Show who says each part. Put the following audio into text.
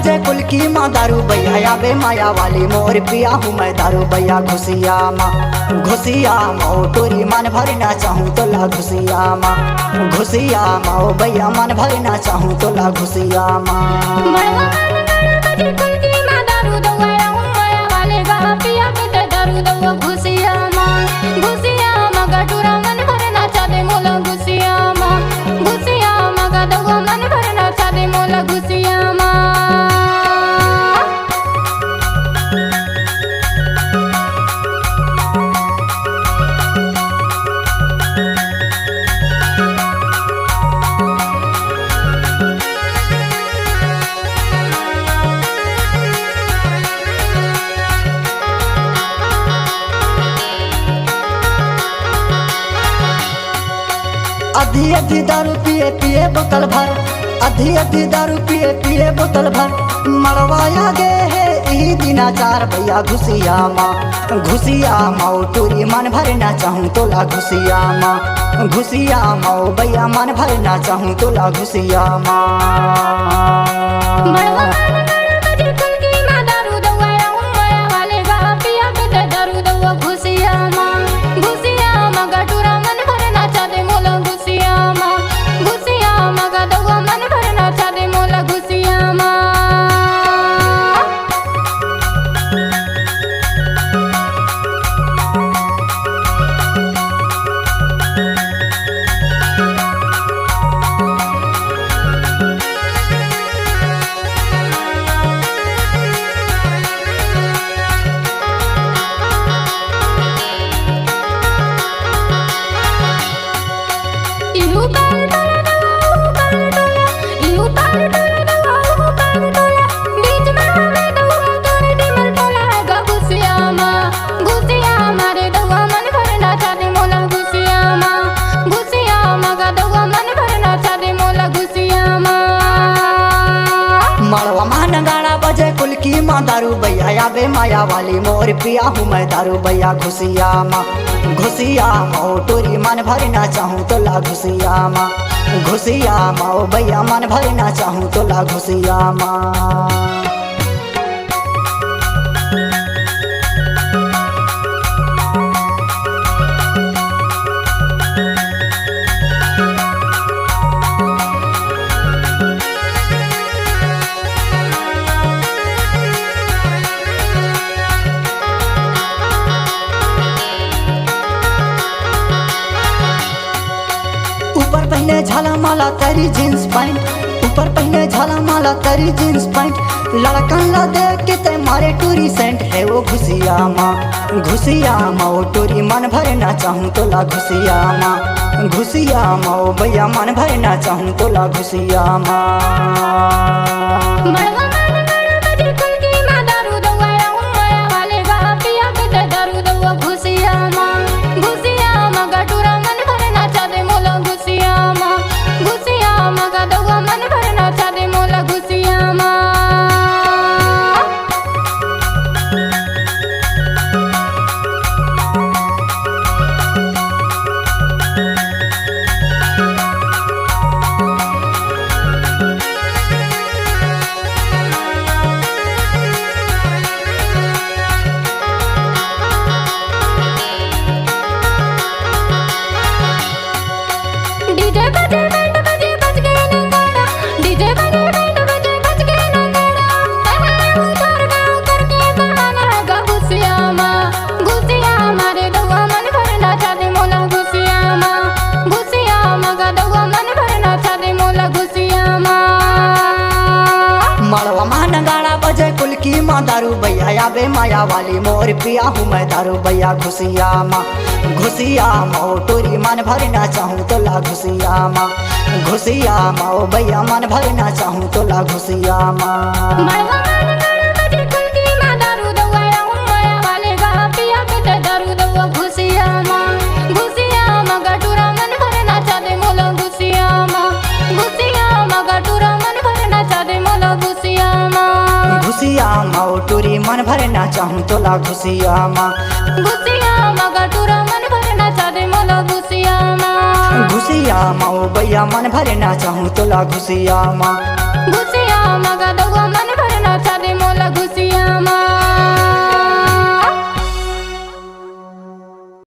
Speaker 1: बजे कुल की माँ दारू भैया आवे माया वाली मोर पिया हूँ मैं दारू भैया घुसिया माँ ओ टोरी मन भरना चाहूँ तो ला घुसिया माँ ओ भैया मन भरना चाहूँ तो ला घुसिया माँ। आधी दारू पिए पिए बोतल भर, आधी दारू पिए पिए बोतल भर मरवाया गे है यही दिनाचार भैया घुसिया माँ ओ टोरी मन भरना चाहूँ तो ला घुसिया माँ ओ भैया मन भरना चाहूँ तो ला घुसिया माँ। बजे कुल की माँ दारू भैया आवे माया वाली मोर पिया हूँ मैं दारू भैया घुसिया माँ ओ टोरी मन भरना चाहूँ तो ला घुसिया माँ ओ भैया मन भरना चाहूँ तो ला घुसिया माँ। ऊपर पहने झाला माला तेरी जींस पैंट, ऊपर पहने झाला माला तेरी जींस पैंट लड़कन ला देख के ते मारे टूरी सेंट है वो घुसिया माँ ओ टोरी मन भरना चाहूँ तो ला घुसिया माँ ओ भैया मन भरना चाहूँ तो ला घुसिया माँ। बजे कुल की माँ दारू भैया आवे माया वाली मोर पिया हूँ मैं दारू भैया घुसिया माँ ओ टोरी मन भरना चाहूँ तो ला घुसिया माँ ओ भैया मन भरना चाहूँ तो ला घुसिया माँ। घुसिया माँ ओ टोरी मन भरना चाहूँ तो ला घुसिया माँ घुसिया माँ ओ भैया मन भरना चाहूँ तो ला घुसिया माँ।